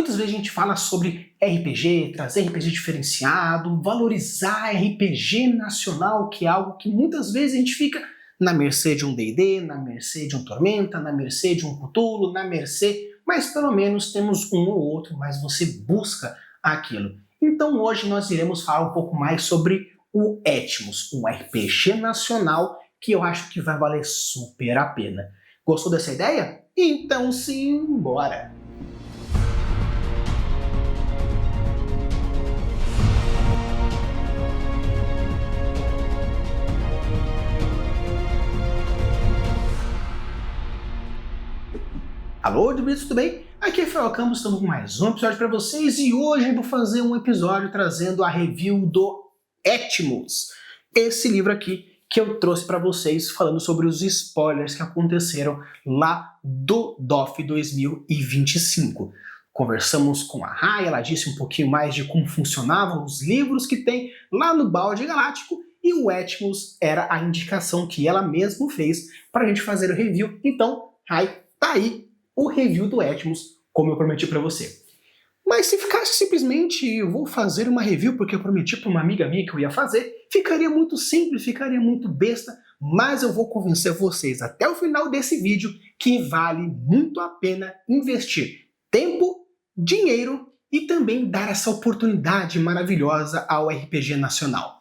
Muitas vezes a gente fala sobre RPG, trazer RPG diferenciado, valorizar RPG nacional, que é algo que muitas vezes a gente fica na mercê de um D&D, na mercê de um Tormenta, na mercê de um Cthulhu, na mercê, mas pelo menos temos um ou outro, mas você busca aquilo. Então hoje nós iremos falar um pouco mais sobre o Etmos, um RPG nacional que eu acho que vai valer super a pena. Gostou dessa ideia? Então sim, bora! Alô, tudo bem? Aqui é Rafael Campos, estamos com mais um episódio para vocês e hoje eu vou fazer um episódio trazendo a review do Etmos, esse livro aqui que eu trouxe para vocês falando sobre os spoilers que aconteceram lá do DOF 2025. Conversamos com a Rai, ela disse um pouquinho mais de como funcionavam os livros que tem lá no Balde Galáctico e o Etmos era a indicação que ela mesma fez para a gente fazer o review. Então, Rai, tá aí o review do Etmos, como eu prometi para você. Mas se ficasse simplesmente, eu vou fazer uma review porque eu prometi para uma amiga minha que eu ia fazer, ficaria muito simples, ficaria muito besta, mas eu vou convencer vocês até o final desse vídeo que vale muito a pena investir tempo, dinheiro e também dar essa oportunidade maravilhosa ao RPG nacional.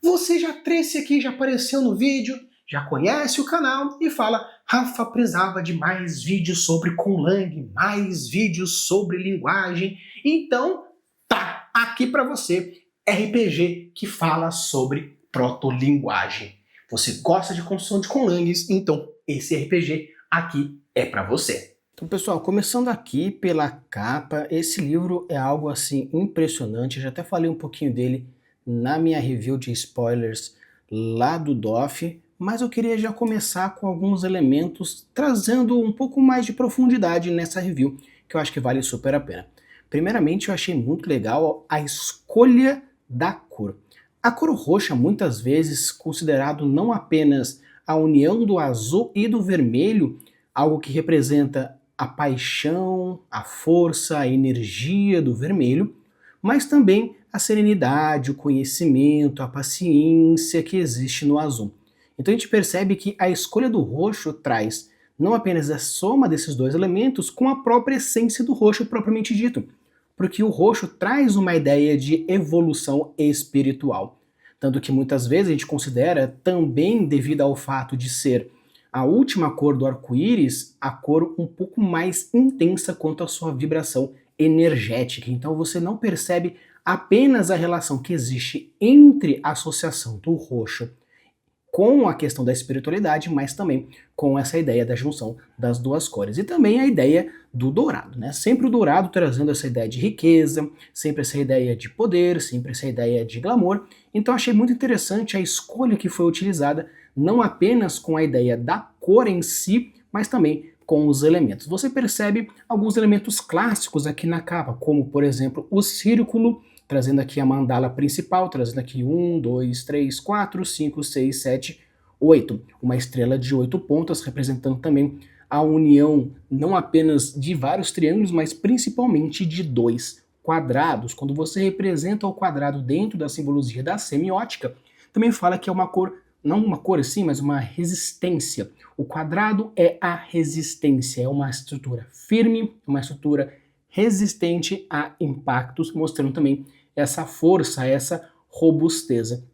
Você já trouxe aqui, já apareceu no vídeo, já conhece o canal e fala: Rafa, precisava de mais vídeos sobre Conlang, mais vídeos sobre linguagem. Então, tá aqui para você RPG que fala sobre protolinguagem. Você gosta de construção de Conlangs, então esse RPG aqui é para você. Então, pessoal, começando aqui pela capa, esse livro é algo assim impressionante. Eu já até falei um pouquinho dele na minha review de spoilers lá do DOF. Mas eu queria já começar com alguns elementos, trazendo um pouco mais de profundidade nessa review, que eu acho que vale super a pena. Primeiramente, eu achei muito legal a escolha da cor. A cor roxa, muitas vezes, considerado não apenas a união do azul e do vermelho, algo que representa a paixão, a força, a energia do vermelho, mas também a serenidade, o conhecimento, a paciência que existe no azul. Então a gente percebe que a escolha do roxo traz não apenas a soma desses dois elementos com a própria essência do roxo propriamente dito, porque o roxo traz uma ideia de evolução espiritual. Tanto que muitas vezes a gente considera, também devido ao fato de ser a última cor do arco-íris, a cor um pouco mais intensa quanto à sua vibração energética. Então você não percebe apenas a relação que existe entre a associação do roxo com a questão da espiritualidade, mas também com essa ideia da junção das duas cores. E também a ideia do dourado, né? Sempre o dourado trazendo essa ideia de riqueza, sempre essa ideia de poder, sempre essa ideia de glamour. Então achei muito interessante a escolha que foi utilizada, não apenas com a ideia da cor em si, mas também com os elementos. Você percebe alguns elementos clássicos aqui na capa, como por exemplo o círculo, trazendo aqui a mandala principal, trazendo aqui 1, 2, 3, 4, 5, 6, 7, 8. Uma estrela de 8 pontas, representando também a união não apenas de vários triângulos, mas principalmente de 2 quadrados. Quando você representa o quadrado dentro da simbologia da semiótica, também fala que é uma cor, não uma cor assim, mas uma resistência. O quadrado é a resistência, é uma estrutura firme, uma estrutura resistente a impactos, mostrando também essa força, essa robusteza.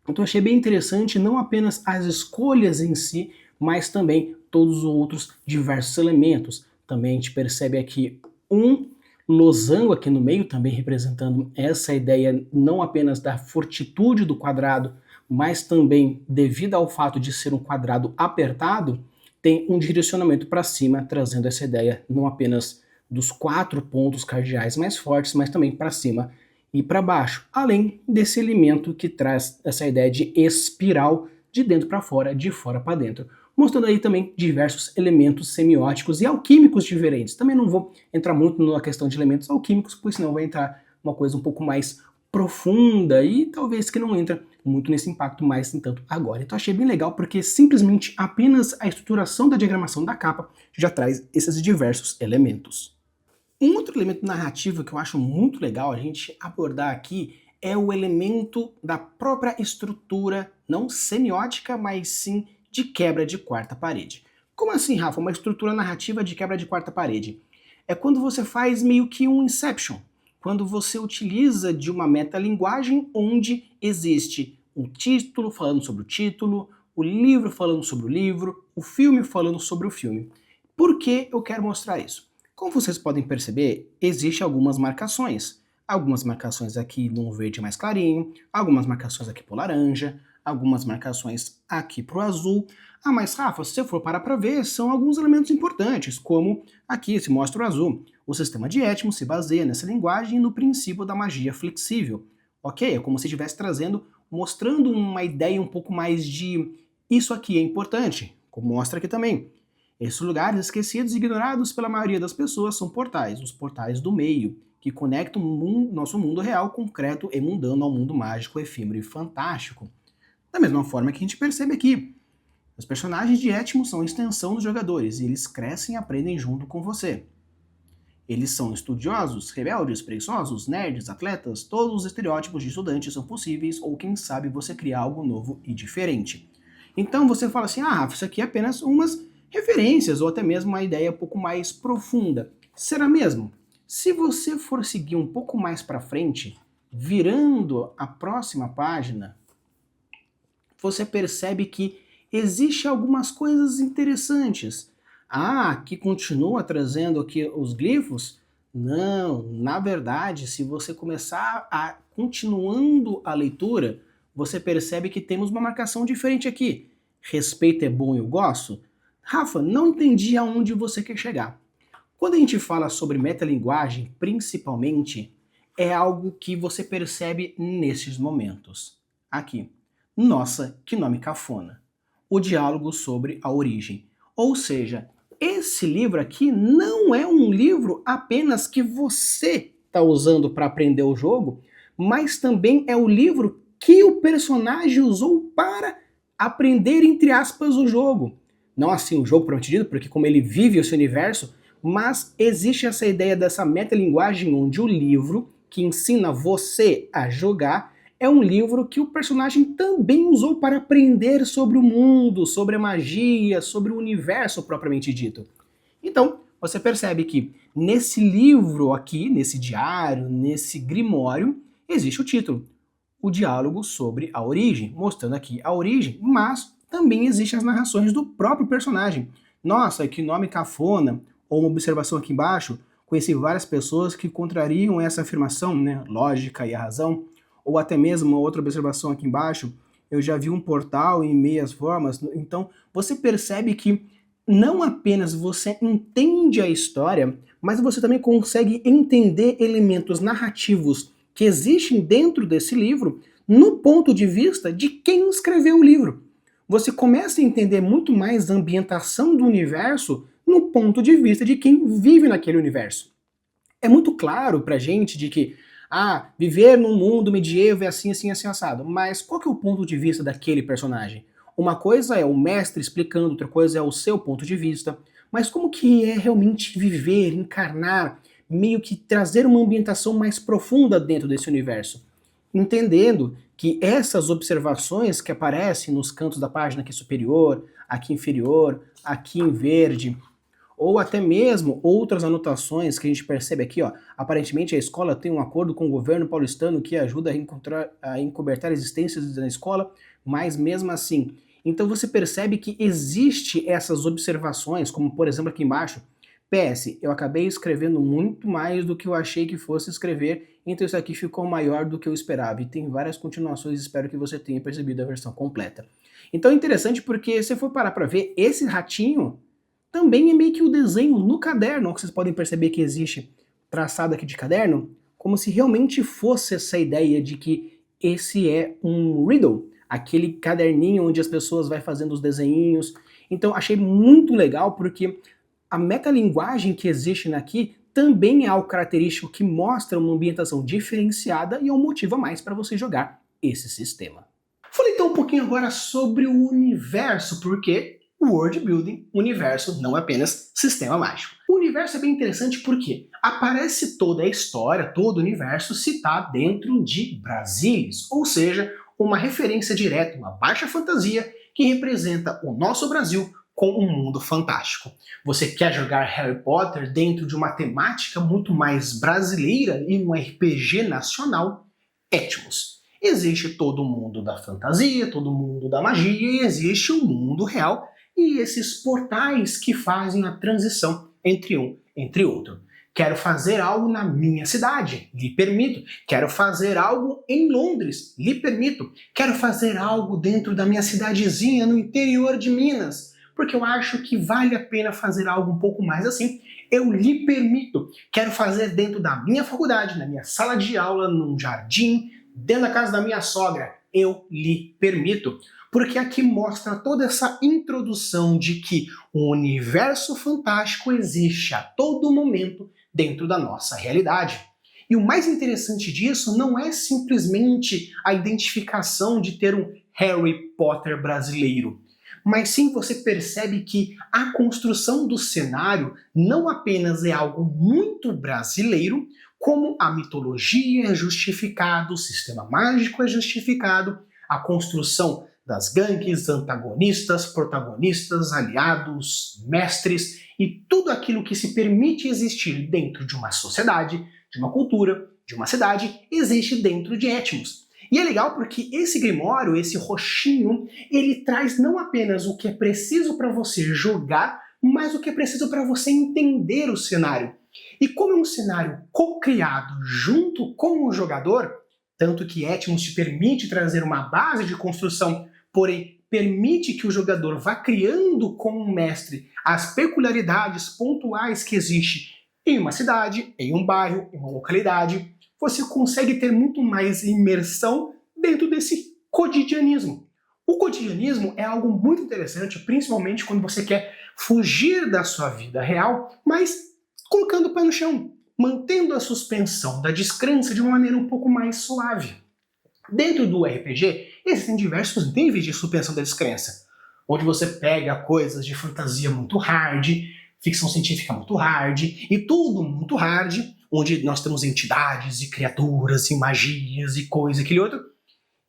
Então achei bem interessante não apenas as escolhas em si, mas também todos os outros diversos elementos. Também a gente percebe aqui um losango aqui no meio, também representando essa ideia não apenas da fortitude do quadrado, mas também devido ao fato de ser um quadrado apertado, tem um direcionamento para cima, trazendo essa ideia não apenas dos 4 pontos cardeais mais fortes, mas também para cima e para baixo, além desse elemento que traz essa ideia de espiral de dentro para fora, de fora para dentro, mostrando aí também diversos elementos semióticos e alquímicos diferentes. Também não vou entrar muito na questão de elementos alquímicos, pois senão vai entrar uma coisa um pouco mais profunda e talvez que não entra muito nesse impacto mais entanto agora. Então achei bem legal porque simplesmente apenas a estruturação da diagramação da capa já traz esses diversos elementos. Um outro elemento narrativo que eu acho muito legal a gente abordar aqui é o elemento da própria estrutura, não semiótica, mas sim de quebra de quarta parede. Como assim, Rafa? Uma estrutura narrativa de quebra de quarta parede? É quando você faz meio que um Inception, quando você utiliza de uma metalinguagem onde existe um título falando sobre o título, o livro falando sobre o livro, o filme falando sobre o filme. Por que eu quero mostrar isso? Como vocês podem perceber, existem algumas marcações. Algumas marcações aqui num verde mais clarinho, algumas marcações aqui pro laranja, algumas marcações aqui pro azul. Ah, mas Rafa, se você for parar para ver, são alguns elementos importantes, como aqui se mostra o azul. O sistema de Etmos se baseia nessa linguagem e no princípio da magia flexível. Ok? É como se estivesse trazendo, mostrando uma ideia um pouco mais de isso aqui é importante, como mostra aqui também. Esses lugares esquecidos e ignorados pela maioria das pessoas são portais, os portais do meio, que conectam o nosso mundo real, concreto e mundano ao mundo mágico, efêmero e fantástico. Da mesma forma que a gente percebe aqui, os personagens de Etmos são a extensão dos jogadores, e eles crescem e aprendem junto com você. Eles são estudiosos, rebeldes, preguiçosos, nerds, atletas, todos os estereótipos de estudantes são possíveis, ou quem sabe você criar algo novo e diferente. Então você fala assim, Rafa, isso aqui é apenas umas referências, ou até mesmo uma ideia um pouco mais profunda. Será mesmo? Se você for seguir um pouco mais para frente, virando a próxima página, você percebe que existe algumas coisas interessantes. Que continua trazendo aqui os glifos? Não, na verdade, se você começar a continuando a leitura, você percebe que temos uma marcação diferente aqui. Respeito é bom, eu gosto? Rafa, não entendi aonde você quer chegar. Quando a gente fala sobre metalinguagem, principalmente, é algo que você percebe nesses momentos. Aqui. Nossa, que nome cafona. O diálogo sobre a origem. Ou seja, esse livro aqui não é um livro apenas que você está usando para aprender o jogo, mas também é o livro que o personagem usou para aprender, entre aspas, o jogo. Não assim o jogo propriamente dito, porque como ele vive esse universo, mas existe essa ideia dessa metalinguagem onde o livro que ensina você a jogar é um livro que o personagem também usou para aprender sobre o mundo, sobre a magia, sobre o universo propriamente dito. Então, você percebe que nesse livro aqui, nesse diário, nesse grimório, existe o título, o diálogo sobre a origem, mostrando aqui a origem, mas também existem as narrações do próprio personagem. Nossa, que nome cafona, ou uma observação aqui embaixo, conheci várias pessoas que contrariam essa afirmação, né, lógica e a razão, ou até mesmo uma outra observação aqui embaixo, eu já vi um portal em meias formas. Então você percebe que não apenas você entende a história, mas você também consegue entender elementos narrativos que existem dentro desse livro no ponto de vista de quem escreveu o livro. Você começa a entender muito mais a ambientação do universo no ponto de vista de quem vive naquele universo. É muito claro pra gente de que viver num mundo medieval é assim, assim, assim, assado. Mas qual que é o ponto de vista daquele personagem? Uma coisa é o mestre explicando, outra coisa é o seu ponto de vista. Mas como que é realmente viver, encarnar, meio que trazer uma ambientação mais profunda dentro desse universo? Entendendo que essas observações que aparecem nos cantos da página aqui superior, aqui inferior, aqui em verde, ou até mesmo outras anotações que a gente percebe aqui, ó. Aparentemente a escola tem um acordo com o governo paulistano que ajuda a encobertar existências da escola, mas mesmo assim. Então você percebe que existe essas observações, como por exemplo aqui embaixo, PS, eu acabei escrevendo muito mais do que eu achei que fosse escrever, então isso aqui ficou maior do que eu esperava, e tem várias continuações, espero que você tenha percebido a versão completa. Então é interessante porque se for parar para ver, esse ratinho também é meio que o desenho no caderno, que vocês podem perceber que existe traçado aqui de caderno, como se realmente fosse essa ideia de que esse é um riddle, aquele caderninho onde as pessoas vão fazendo os desenhinhos. Então achei muito legal porque a metalinguagem que existe aqui também é algo característico que mostra uma ambientação diferenciada e é um motivo a mais para você jogar esse sistema. Falei então um pouquinho agora sobre o universo, porque world building, universo, não apenas sistema mágico. O universo é bem interessante porque aparece toda a história, todo o universo se está dentro de Brasília, ou seja, uma referência direta, uma baixa fantasia que representa o nosso Brasil com um mundo fantástico. Você quer jogar Harry Potter dentro de uma temática muito mais brasileira e um RPG nacional? Etmos. Existe todo o mundo da fantasia, todo o mundo da magia e existe o mundo real e esses portais que fazem a transição entre um entre outro. Quero fazer algo na minha cidade, lhe permito. Quero fazer algo em Londres, lhe permito. Quero fazer algo dentro da minha cidadezinha no interior de Minas, porque eu acho que vale a pena fazer algo um pouco mais assim. Eu lhe permito. Quero fazer dentro da minha faculdade, na minha sala de aula, num jardim, dentro da casa da minha sogra. Eu lhe permito. Porque aqui mostra toda essa introdução de que o universo fantástico existe a todo momento dentro da nossa realidade. E o mais interessante disso não é simplesmente a identificação de ter um Harry Potter brasileiro, mas sim você percebe que a construção do cenário não apenas é algo muito brasileiro, como a mitologia é justificada, o sistema mágico é justificado, a construção das gangues, antagonistas, protagonistas, aliados, mestres e tudo aquilo que se permite existir dentro de uma sociedade, de uma cultura, de uma cidade, existe dentro de Etmos. E é legal porque esse Grimório, esse roxinho, ele traz não apenas o que é preciso para você jogar, mas o que é preciso para você entender o cenário. E como é um cenário co-criado junto com o jogador, tanto que Etmos te permite trazer uma base de construção, porém permite que o jogador vá criando com o mestre as peculiaridades pontuais que existem em uma cidade, em um bairro, em uma localidade, você consegue ter muito mais imersão dentro desse cotidianismo. O cotidianismo é algo muito interessante, principalmente quando você quer fugir da sua vida real, mas colocando o pé no chão, mantendo a suspensão da descrença de uma maneira um pouco mais suave. Dentro do RPG, existem diversos níveis de suspensão da descrença, onde você pega coisas de fantasia muito hard, ficção científica muito hard, e tudo muito hard, onde nós temos entidades e criaturas e magias e coisa, aquele outro.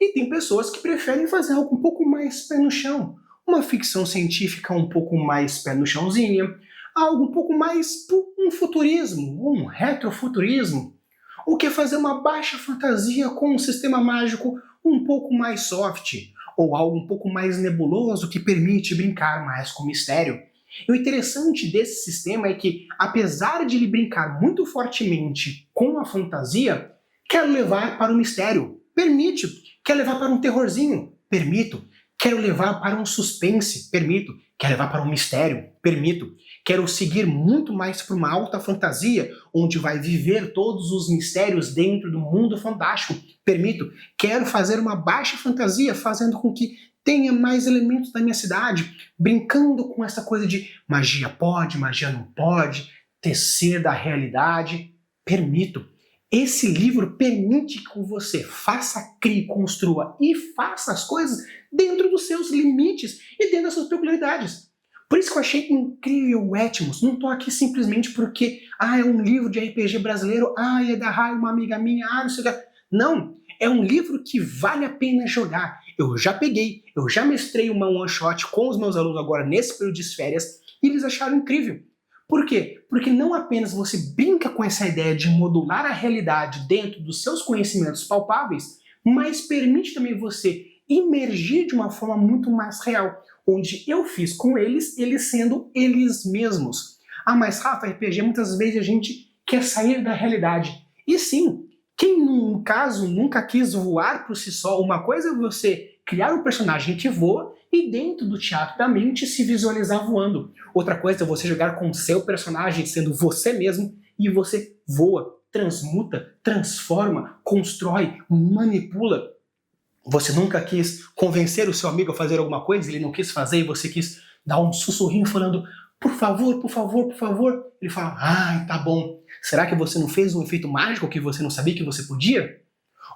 E tem pessoas que preferem fazer algo um pouco mais pé no chão. Uma ficção científica um pouco mais pé no chãozinha, algo um pouco mais um futurismo, um retrofuturismo. Ou quer fazer uma baixa fantasia com um sistema mágico um pouco mais soft, ou algo um pouco mais nebuloso que permite brincar mais com mistério. E o interessante desse sistema é que, apesar de ele brincar muito fortemente com a fantasia, quero levar para o mistério. Permite. Quero levar para um terrorzinho. Permito. Quero levar para um suspense. Permito. Quero levar para um mistério. Permito. Quero seguir muito mais para uma alta fantasia, onde vai viver todos os mistérios dentro do mundo fantástico. Permito. Quero fazer uma baixa fantasia, fazendo com que tenha mais elementos da minha cidade, brincando com essa coisa de magia pode, magia não pode, tecer da realidade. Permito. Esse livro permite que você faça, crie, construa e faça as coisas dentro dos seus limites e dentro das suas peculiaridades. Por isso que eu achei incrível o Etmos. Não estou aqui simplesmente porque é um livro de RPG brasileiro, é da Rai, uma amiga minha, não sei o que. Não, é um livro que vale a pena jogar. Eu já peguei, eu já mestrei uma one-shot com os meus alunos agora nesse período de férias e eles acharam incrível. Por quê? Porque não apenas você brinca com essa ideia de modular a realidade dentro dos seus conhecimentos palpáveis, mas permite também você imergir de uma forma muito mais real, onde eu fiz com eles sendo eles mesmos. Mas Rafa, RPG, muitas vezes a gente quer sair da realidade. E sim, quem no caso nunca quis voar por si só, uma coisa é você criar um personagem que voa e dentro do teatro da mente se visualizar voando. Outra coisa é você jogar com o seu personagem sendo você mesmo e você voa, transmuta, transforma, constrói, manipula. Você nunca quis convencer o seu amigo a fazer alguma coisa, ele não quis fazer e você quis dar um sussurrinho falando por favor, por favor, por favor. Ele fala, tá bom. Será que você não fez um efeito mágico que você não sabia que você podia?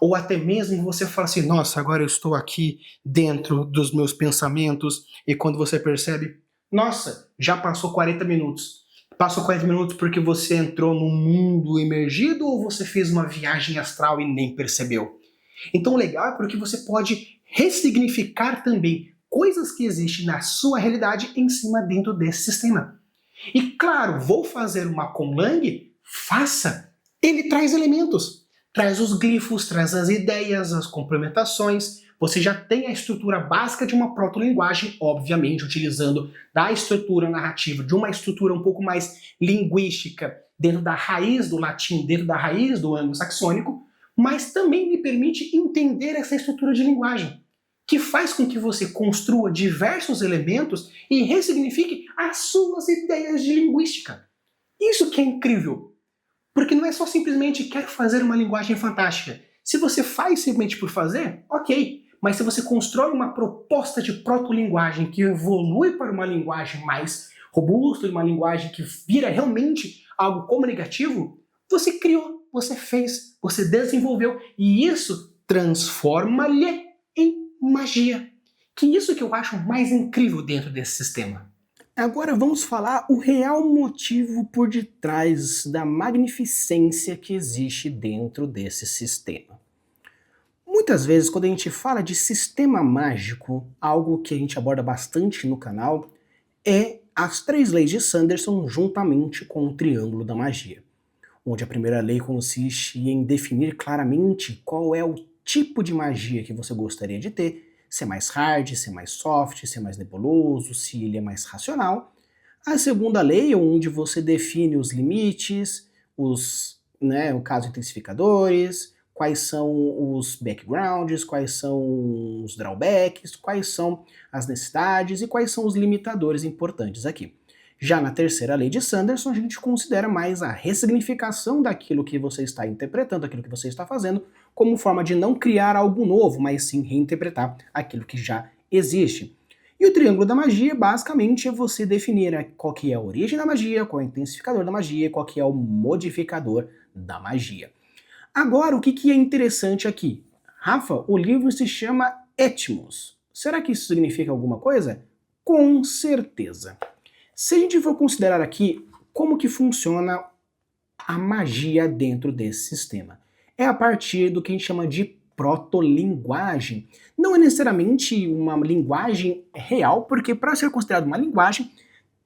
Ou até mesmo você fala assim, nossa, agora eu estou aqui dentro dos meus pensamentos, e quando você percebe, Nossa, já passou 40 minutos. Passou 40 minutos porque você entrou num mundo imergido ou você fez uma viagem astral e nem percebeu? Então o legal é porque você pode ressignificar também coisas que existem na sua realidade em cima dentro desse sistema. E claro, vou fazer uma conlang? Faça! Ele traz elementos, traz os glifos, traz as ideias, as complementações. Você já tem a estrutura básica de uma proto-linguagem, obviamente utilizando da estrutura narrativa, de uma estrutura um pouco mais linguística, dentro da raiz do latim, dentro da raiz do anglo-saxônico, mas também lhe permite entender essa estrutura de linguagem, que faz com que você construa diversos elementos e ressignifique as suas ideias de linguística. Isso que é incrível, porque não é só simplesmente quero fazer uma linguagem fantástica. Se você faz simplesmente por fazer, ok, mas se você constrói uma proposta de proto-linguagem que evolui para uma linguagem mais robusta, uma linguagem que vira realmente algo comunicativo, você criou, você fez, você desenvolveu, e isso transforma-lhe em magia. Que isso que eu acho mais incrível dentro desse sistema. Agora vamos falar o real motivo por detrás da magnificência que existe dentro desse sistema. Muitas vezes, quando a gente fala de sistema mágico, algo que a gente aborda bastante no canal é as 3 leis de Sanderson juntamente com o Triângulo da Magia, onde a primeira lei consiste em definir claramente qual é o tipo de magia que você gostaria de ter, se é mais hard, se é mais soft, se é mais nebuloso, se ele é mais racional. A segunda lei é onde você define os limites, o caso intensificadores, quais são os backgrounds, quais são os drawbacks, quais são as necessidades e quais são os limitadores importantes aqui. Já na terceira lei de Sanderson, a gente considera mais a ressignificação daquilo que você está interpretando, daquilo que você está fazendo, como forma de não criar algo novo, mas sim reinterpretar aquilo que já existe. E o Triângulo da Magia, basicamente, é você definir qual que é a origem da magia, qual é o intensificador da magia, qual que é o modificador da magia. Agora, o que é interessante aqui? Rafa, o livro se chama Etmos. Será que isso significa alguma coisa? Com certeza. Se a gente for considerar aqui como que funciona a magia dentro desse sistema, é a partir do que a gente chama de proto-linguagem. Não é necessariamente uma linguagem real, porque para ser considerado uma linguagem,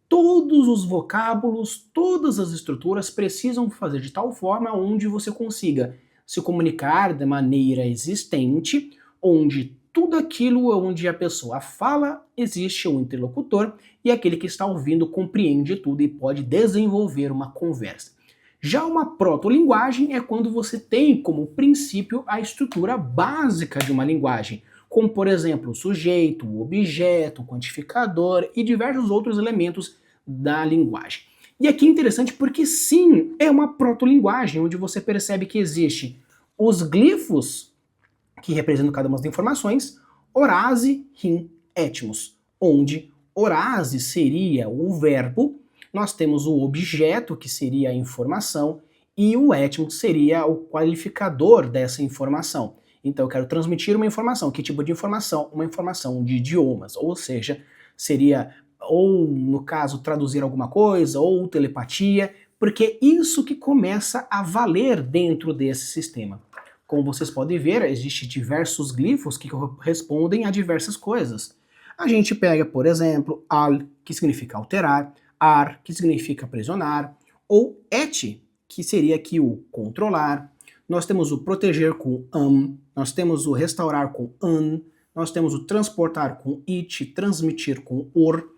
todos os vocábulos, todas as estruturas precisam fazer de tal forma onde você consiga se comunicar de maneira existente, onde tudo aquilo onde a pessoa fala, existe um interlocutor e aquele que está ouvindo compreende tudo e pode desenvolver uma conversa. Já uma proto-linguagem é quando você tem como princípio a estrutura básica de uma linguagem, como por exemplo o sujeito, o objeto, o quantificador e diversos outros elementos da linguagem. E aqui é interessante porque sim, é uma proto-linguagem, onde você percebe que existe os glifos, que representam cada uma das informações, orase, rim, etmos, onde orase seria o verbo, nós temos o objeto, que seria a informação, e o etmos seria o qualificador dessa informação. Então eu quero transmitir uma informação. Que tipo de informação? Uma informação de idiomas, ou seja, seria, ou no caso, traduzir alguma coisa, ou telepatia, porque isso que começa a valer dentro desse sistema. Como vocês podem ver, existem diversos glifos que respondem a diversas coisas. A gente pega, por exemplo, al, que significa alterar, ar, que significa aprisionar, ou et, que seria aqui o controlar. Nós temos o proteger com nós temos o restaurar com an, nós temos o transportar com it, transmitir com or.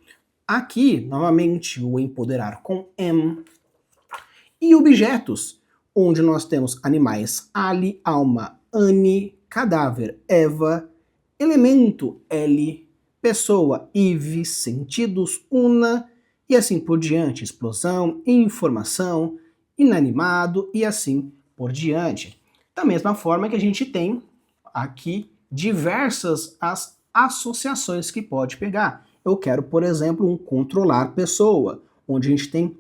Aqui, novamente, o empoderar com em. E objetos, onde nós temos animais ali, alma, ani, cadáver, eva, elemento, ele, pessoa, ive, sentidos, una, e assim por diante, explosão, informação, inanimado e assim por diante. Da mesma forma que a gente tem aqui diversas as associações que pode pegar. Eu quero, por exemplo, um controlar pessoa, onde a gente tem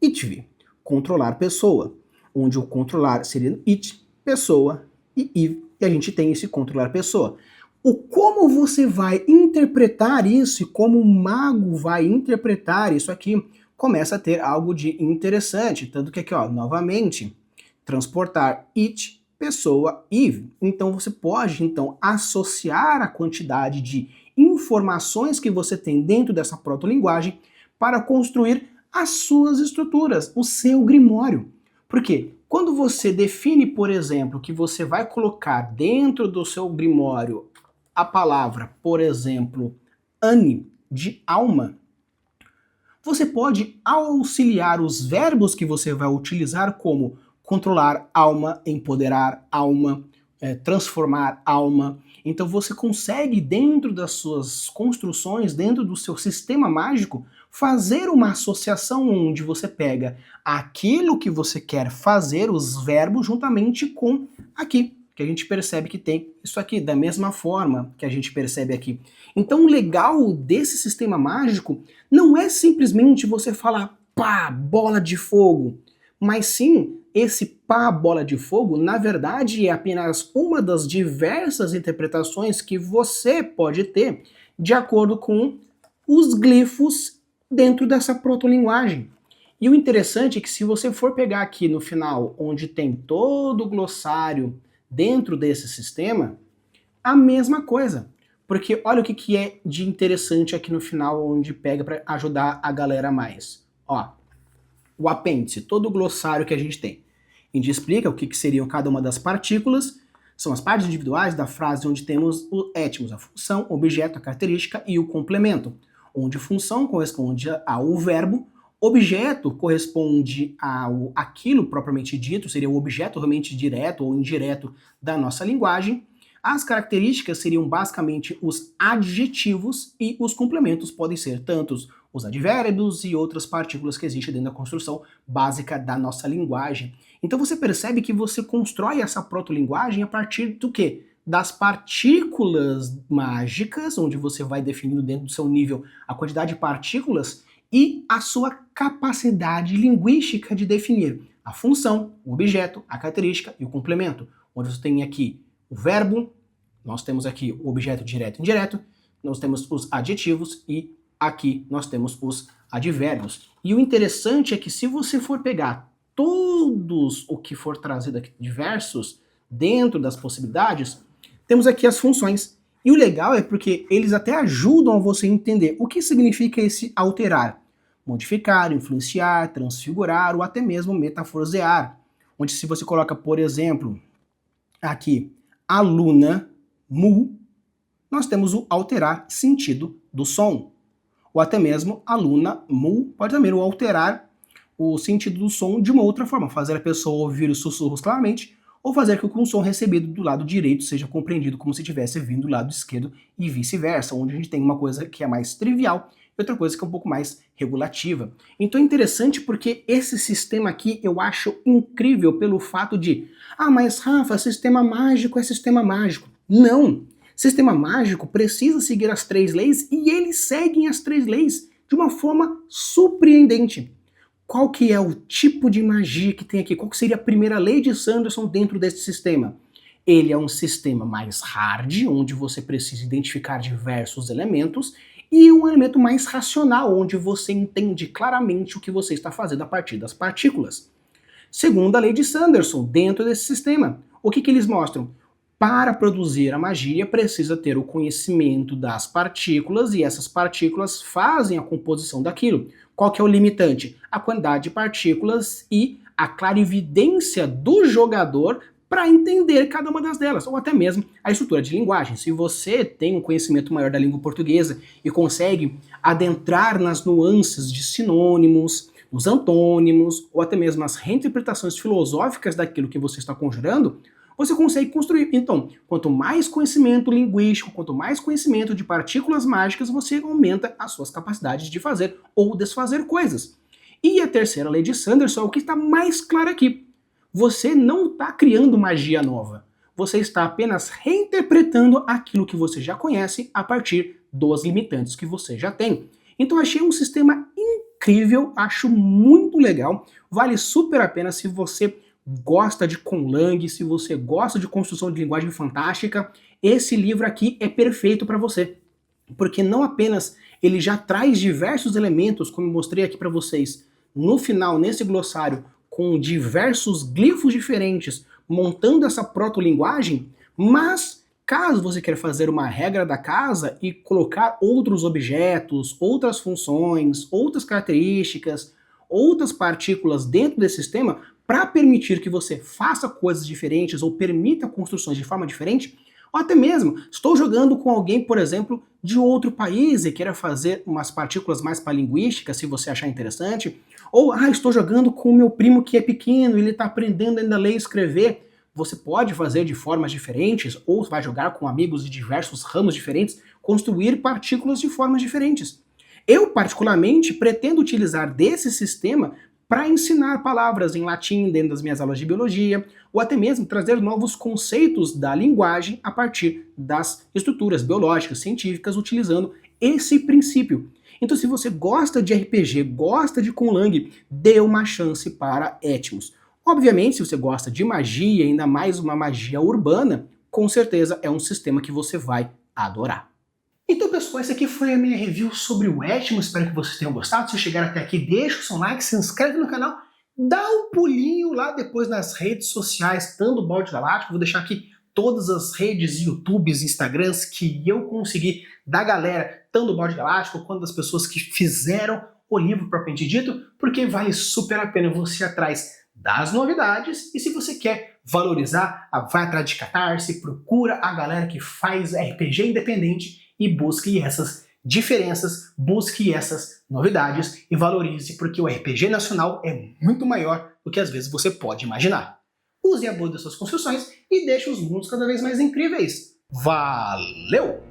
itv, controlar pessoa, onde o controlar seria it, pessoa e iv, e a gente tem esse controlar pessoa. O como você vai interpretar isso e como o mago vai interpretar isso aqui começa a ter algo de interessante. Tanto que aqui, ó, novamente, transportar it, pessoa, Eve. Então você pode então associar a quantidade de informações que você tem dentro dessa proto-linguagem para construir as suas estruturas, o seu grimório. Por quê? Quando você define, por exemplo, que você vai colocar dentro do seu grimório a palavra, por exemplo, Anne, de alma, você pode auxiliar os verbos que você vai utilizar como controlar alma, empoderar alma, transformar alma. Então você consegue, dentro das suas construções, dentro do seu sistema mágico, fazer uma associação onde você pega aquilo que você quer fazer, os verbos, juntamente com aqui, que a gente percebe que tem isso aqui, da mesma forma que a gente percebe aqui. Então o legal desse sistema mágico não é simplesmente você falar pá, bola de fogo, mas sim esse pá, bola de fogo, na verdade é apenas uma das diversas interpretações que você pode ter de acordo com os glifos dentro dessa protolinguagem. E o interessante é que se você for pegar aqui no final, onde tem todo o glossário dentro desse sistema, a mesma coisa. Porque olha o que é de interessante aqui no final, onde pega para ajudar a galera mais. Ó, o apêndice, todo o glossário que a gente tem. A gente explica o que seriam cada uma das partículas, são as partes individuais da frase onde temos o étmos, a função, o objeto, a característica e o complemento. Onde função corresponde ao verbo, objeto corresponde ao aquilo propriamente dito, seria o objeto realmente direto ou indireto da nossa linguagem. As características seriam basicamente os adjetivos e os complementos podem ser tantos os advérbios e outras partículas que existem dentro da construção básica da nossa linguagem. Então você percebe que você constrói essa proto-linguagem a partir do quê? Das partículas mágicas, onde você vai definindo dentro do seu nível a quantidade de partículas e a sua capacidade linguística de definir a função, o objeto, a característica e o complemento, onde você tem aqui o verbo, nós temos aqui o objeto direto e indireto, nós temos os adjetivos e aqui nós temos os advérbios. E o interessante é que se você for pegar todos o que for trazido aqui diversos dentro das possibilidades, temos aqui as funções. E o legal é porque eles até ajudam a você entender o que significa esse alterar. Modificar, influenciar, transfigurar ou até mesmo metaforzear. Onde se você coloca, por exemplo, aqui, aluna, mu, nós temos o alterar sentido do som. Ou até mesmo aluna, mu, pode também o alterar o sentido do som de uma outra forma, fazer a pessoa ouvir os sussurros claramente, ou fazer com que o som recebido do lado direito seja compreendido como se tivesse vindo do lado esquerdo e vice-versa, onde a gente tem uma coisa que é mais trivial e outra coisa que é um pouco mais regulativa. Então é interessante porque esse sistema aqui eu acho incrível pelo fato de mas Rafa, sistema mágico é sistema mágico. Não! Sistema mágico precisa seguir as 3 leis e eles seguem as 3 leis de uma forma surpreendente. Qual que é o tipo de magia que tem aqui? Qual que seria a primeira lei de Sanderson dentro desse sistema? Ele é um sistema mais hard, onde você precisa identificar diversos elementos, e um elemento mais racional, onde você entende claramente o que você está fazendo a partir das partículas. Segunda lei de Sanderson, dentro desse sistema, o que eles mostram? Para produzir a magia, precisa ter o conhecimento das partículas, e essas partículas fazem a composição daquilo. Qual que é o limitante? A quantidade de partículas e a clarividência do jogador para entender cada uma delas, ou até mesmo a estrutura de linguagem. Se você tem um conhecimento maior da língua portuguesa e consegue adentrar nas nuances de sinônimos, os antônimos, ou até mesmo as reinterpretações filosóficas daquilo que você está conjurando, você consegue construir. Então, quanto mais conhecimento linguístico, quanto mais conhecimento de partículas mágicas, você aumenta as suas capacidades de fazer ou desfazer coisas. E a terceira lei de Sanderson é o que está mais claro aqui. Você não está criando magia nova. Você está apenas reinterpretando aquilo que você já conhece a partir dos limitantes que você já tem. Então achei um sistema incrível, acho muito legal, vale super a pena se você gosta de conlang, se você gosta de construção de linguagem fantástica, esse livro aqui é perfeito para você. Porque não apenas ele já traz diversos elementos, como eu mostrei aqui para vocês, no final, nesse glossário, com diversos glifos diferentes, montando essa proto-linguagem, mas caso você queira fazer uma regra da casa e colocar outros objetos, outras funções, outras características, outras partículas dentro desse sistema, para permitir que você faça coisas diferentes ou permita construções de forma diferente, ou até mesmo, estou jogando com alguém, por exemplo, de outro país e queira fazer umas partículas mais para linguística, se você achar interessante, ou estou jogando com o meu primo que é pequeno, ele está aprendendo ainda a ler e escrever. Você pode fazer de formas diferentes, ou vai jogar com amigos de diversos ramos diferentes, construir partículas de formas diferentes. Eu, particularmente, pretendo utilizar desse sistema para ensinar palavras em latim dentro das minhas aulas de biologia, ou até mesmo trazer novos conceitos da linguagem a partir das estruturas biológicas, científicas, utilizando esse princípio. Então, se você gosta de RPG, gosta de conlang, dê uma chance para Etmos. Obviamente, se você gosta de magia, ainda mais uma magia urbana, com certeza é um sistema que você vai adorar. Então, pessoal, essa aqui foi a minha review sobre o Etmos. Espero que vocês tenham gostado. Se chegaram até aqui, deixa o seu like, se inscreve no canal, dá um pulinho lá depois nas redes sociais, tanto o Balde Galáctico. Vou deixar aqui todas as redes, YouTubes, Instagrams que eu consegui da galera, tanto do Balde Galáctico quanto das pessoas que fizeram o livro propriamente dito, porque vale super a pena você ir atrás das novidades, e se você quer valorizar, vai atrás de Catarse, procura a galera que faz RPG independente e busque essas diferenças, busque essas novidades e valorize, porque o RPG nacional é muito maior do que às vezes você pode imaginar. Use a boa das suas construções e deixe os mundos cada vez mais incríveis. Valeu!